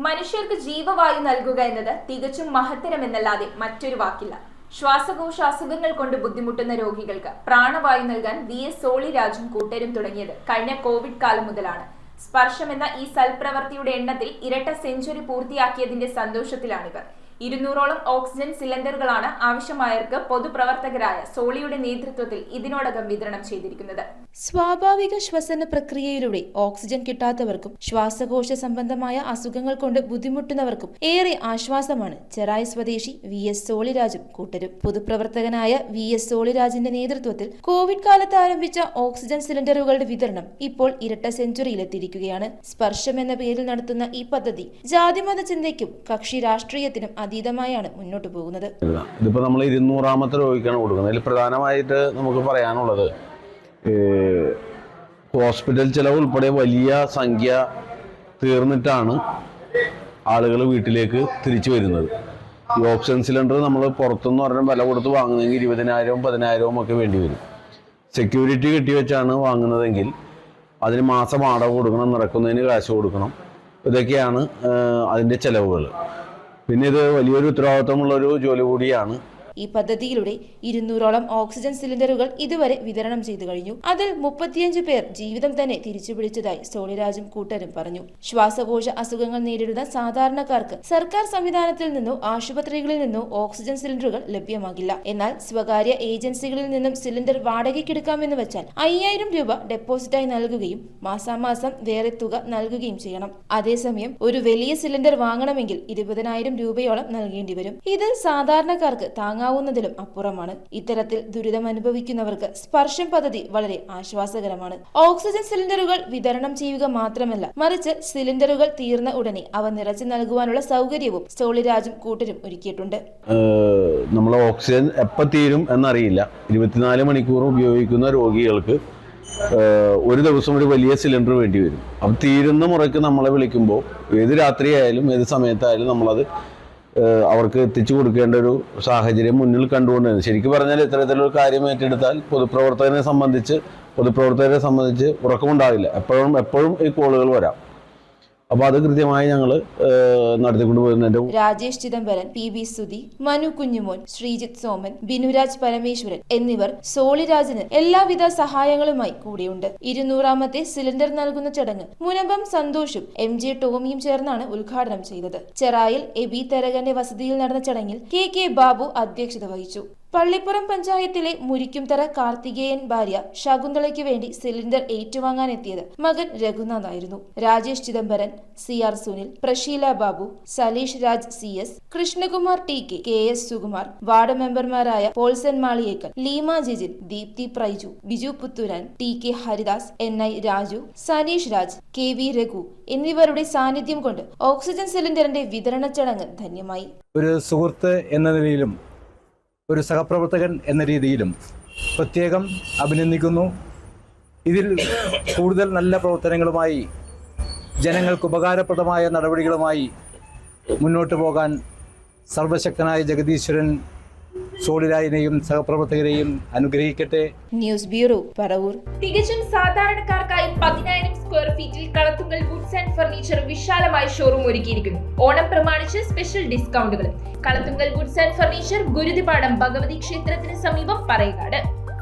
മനുഷ്യർക്ക് ജീവവായു നൽകുക എന്നത് തികച്ചും മഹത്തരമെന്നല്ലാതെ മറ്റൊരു വാക്കില്ല. ശ്വാസകോശ അസുഖങ്ങൾ കൊണ്ട് ബുദ്ധിമുട്ടുന്ന രോഗികൾക്ക് പ്രാണവായു നൽകാൻ VS സോളിരാജും കൂട്ടരും തുടങ്ങിയത് കഴിഞ്ഞ കോവിഡ് കാലം മുതലാണ്. സ്പർശം എന്ന ഈ സൽപ്രവൃത്തിയുടെ എണ്ണത്തിൽ ഇരട്ട സെഞ്ചുറി പൂർത്തിയാക്കിയതിന്റെ സന്തോഷത്തിലാണിവർ. 200ഓളം ഓക്സിജൻ സിലിണ്ടറുകളാണ് ആവശ്യമായവർക്ക് പൊതുപ്രവർത്തകരായ സോളിയുടെ നേതൃത്വത്തിൽ ഇതിനോടകം വിതരണം ചെയ്തിരിക്കുന്നത്. സ്വാഭാവിക ശ്വസന പ്രക്രിയയിലൂടെ ഓക്സിജൻ കിട്ടാത്തവർക്കും ശ്വാസകോശ സംബന്ധമായ അസുഖങ്ങൾ കൊണ്ട് ബുദ്ധിമുട്ടുന്നവർക്കും ഏറെ ആശ്വാസമാണ് ചെറായി സ്വദേശി VS സോളിരാജും കൂട്ടരും. പൊതുപ്രവർത്തകനായ VS സോളിരാജിന്റെ നേതൃത്വത്തിൽ കോവിഡ് കാലത്ത് ആരംഭിച്ച ഓക്സിജൻ സിലിണ്ടറുകളുടെ വിതരണം ഇപ്പോൾ ഇരട്ട സെഞ്ചുറിയിലെത്തിയിരിക്കുകയാണ്. സ്പർശം എന്ന പേരിൽ നടത്തുന്ന ഈ പദ്ധതി ജാതിമത ചിന്തയ്ക്കും കക്ഷി രാഷ്ട്രീയത്തിനും അതീതമായാണ് മുന്നോട്ട് പോകുന്നത്. ഇതിപ്പോ നമ്മൾ 200ാമത്തെ രോഗിക്കാണ് കൊടുക്കുന്നത്. ഇതിൽ പ്രധാനമായിട്ട് നമുക്ക് പറയാനുള്ളത് ഹോസ്പിറ്റൽ ചെലവ് ഉൾപ്പെടെ വലിയ സംഖ്യ തീർന്നിട്ടാണ് ആളുകൾ വീട്ടിലേക്ക് തിരിച്ചു വരുന്നത്. ഈ ഓക്സിജൻ സിലിണ്ടർ നമ്മൾ പുറത്തുനിന്ന് പറഞ്ഞാൽ വില കൊടുത്ത് വാങ്ങുന്നതെങ്കിൽ 20,000 10,000 ഒക്കെ വേണ്ടി വരും. സെക്യൂരിറ്റി കെട്ടിവെച്ചാണ് വാങ്ങുന്നതെങ്കിൽ അതിന് മാസം വാടക കൊടുക്കണം, നിറക്കുന്നതിന് കാശ് കൊടുക്കണം. ഇതൊക്കെയാണ് അതിൻ്റെ ചെലവുകൾ. പിന്നെ ഇത് വലിയൊരു ഉത്തരവാദിത്വമുള്ളൊരു ജോലി കൂടിയാണ്. ഈ പദ്ധതിയിലൂടെ 200ഓളം ഓക്സിജൻ സിലിണ്ടറുകൾ ഇതുവരെ വിതരണം ചെയ്തു കഴിഞ്ഞു. അതിൽ 35 പേർ ജീവിതം തന്നെ തിരിച്ചുപിടിച്ചതായി സോളിരാജും കൂട്ടരും പറഞ്ഞു. ശ്വാസകോശ അസുഖങ്ങൾ നേരിടുന്ന സാധാരണക്കാർക്ക് സർക്കാർ സംവിധാനത്തിൽ നിന്നോ ആശുപത്രികളിൽ നിന്നോ ഓക്സിജൻ സിലിണ്ടറുകൾ ലഭ്യമാകില്ല. എന്നാൽ സ്വകാര്യ ഏജൻസികളിൽ നിന്നും സിലിണ്ടർ വാടകയ്ക്കെടുക്കാമെന്ന് വെച്ചാൽ 5000 രൂപ ഡെപ്പോസിറ്റായി നൽകുകയും മാസാമാസം വേറെ തുക നൽകുകയും ചെയ്യണം. അതേസമയം ഒരു വലിയ സിലിണ്ടർ വാങ്ങണമെങ്കിൽ 20,000 രൂപയോളം നൽകേണ്ടി വരും. ഇത് സാധാരണക്കാർക്ക് ുന്നതിലും അപ്പുറമാണ്. ഇത്തരത്തിൽ ദുരിതമനുഭവിക്കുന്നവർക്ക് സ്പർശം പദ്ധതി വളരെ ആശ്വാസകരമാണ്. ഓക്സിജൻ സിലിണ്ടറുകൾ വിതരണം ചെയ്യുക മാത്രമല്ല, മറിച്ച് സിലിണ്ടറുകൾ തീർന്ന ഉടനെ അവ നിറച്ചു നൽകുവാനുള്ള സൗകര്യവും സോളിരാജും കൂട്ടരും ഒരുക്കിയിട്ടുണ്ട്. നമ്മൾ ഓക്സിജൻ എപ്പോൾ തീരും എന്നറിയില്ല. 24 മണിക്കൂർ ഉപയോഗിക്കുന്ന രോഗികൾക്ക് ഒരു ദിവസം ഒരു വലിയ സിലിണ്ടർ വേണ്ടി വരും. അപ്പം തീരുന്ന മുറയ്ക്ക് നമ്മളെ വിളിക്കുമ്പോൾ ഏത് രാത്രിയായാലും ഏത് സമയത്തായാലും നമ്മളത് അവർക്ക് എത്തിച്ചു കൊടുക്കേണ്ട ഒരു സാഹചര്യം മുന്നിൽ കണ്ടുകൊണ്ടാണ്. ശരിക്കും പറഞ്ഞാൽ ഇത്തരത്തിലൊരു കാര്യം ഏറ്റെടുത്താൽ പൊതുപ്രവർത്തകരെ സംബന്ധിച്ച് ഉറക്കമുണ്ടാവില്ല. എപ്പോഴും ഈ കോളുകൾ വരാം. അപ്പൊ അത് കൃത്യമായി ഞങ്ങൾ നടത്തിക്കൊണ്ടുപോകുന്നുണ്ട്. രാജേഷ് ചിദംബരൻ, PB സുധി, മനു കുഞ്ഞുമോൻ, ശ്രീജിത്ത് സോമൻ, ബിനുരാജ് പരമേശ്വരൻ എന്നിവർ സോളിരാജിന് എല്ലാവിധ സഹായങ്ങളുമായി കൂടെയുണ്ട്. 200ാമത്തെ സിലിണ്ടർ നൽകുന്ന ചടങ്ങ് മുനമ്പം സന്തോഷും MJ ടോമിയും ചേർന്നാണ് ഉദ്ഘാടനം ചെയ്തത്. ചെറായിൽ എബി തരകന്റെ വസതിയിൽ നടന്ന ചടങ്ങിൽ KK ബാബു അധ്യക്ഷത വഹിച്ചു. പള്ളിപ്പുറം പഞ്ചായത്തിലെ മുരിക്കുംതറ കാർത്തികേയൻ ഭാര്യ ശകുന്തളയ്ക്ക് വേണ്ടി സിലിണ്ടർ ഏറ്റുവാങ്ങാനെത്തിയത് മകൻ രഘുനാഥ് ആയിരുന്നു. Rajesh Chidambaran, CR Sunil, Prasheela Babu, Saleesh Raj CS, Krishnakumar TK, KS Sukumar, ward മെമ്പർമാരായ Paulson Maliyekkal, Leema Jijin, Deepthi Praiju, Biju Puthooran, TK Haridas, NI Raju, Saneesh Raj, KV Raghu എന്നിവരുടെ സാന്നിധ്യം കൊണ്ട് ഓക്സിജൻ സിലിണ്ടറിന്റെ വിതരണ ചടങ്ങ് ധന്യമായി. ഒരു സുഹൃത്ത് എന്ന നിലയിലും ഒരു സഹപ്രവർത്തകൻ എന്ന രീതിയിലും പ്രത്യേകം അഭിനന്ദിക്കുന്നു. ഇതിൽ കൂടുതൽ നല്ല പ്രവർത്തനങ്ങളുമായി ജനങ്ങൾക്ക് ഉപകാരപ്രദമായ നടപടികളുമായി മുന്നോട്ട് പോകാൻ സർവശക്തനായ ജഗദീശ്വരൻ സോളിരാജിനെയും സഹപ്രവർത്തകരെയും അനുഗ്രഹിക്കട്ടെ. News bureau, Paravur. തികച്ചും സാധാരണക്കാർക്കായി 10,000 സ്ക്വയർ ഫീറ്റിൽ കളത്തുങ്കൽ വുഡ്സ് ആൻഡ് ഫർണിച്ചർ വിശാലമായ ഷോറൂം ഒരുക്കിയിരിക്കുന്നു. ഓണം പ്രമാണിച്ച് സ്പെഷ്യൽ ഡിസ്കൗണ്ടുകൾ. Kalathunkal woods and furniture, Guruthipadam Bhagavathi ക്ഷേത്രത്തിന് സമീപം, പറയകാട്.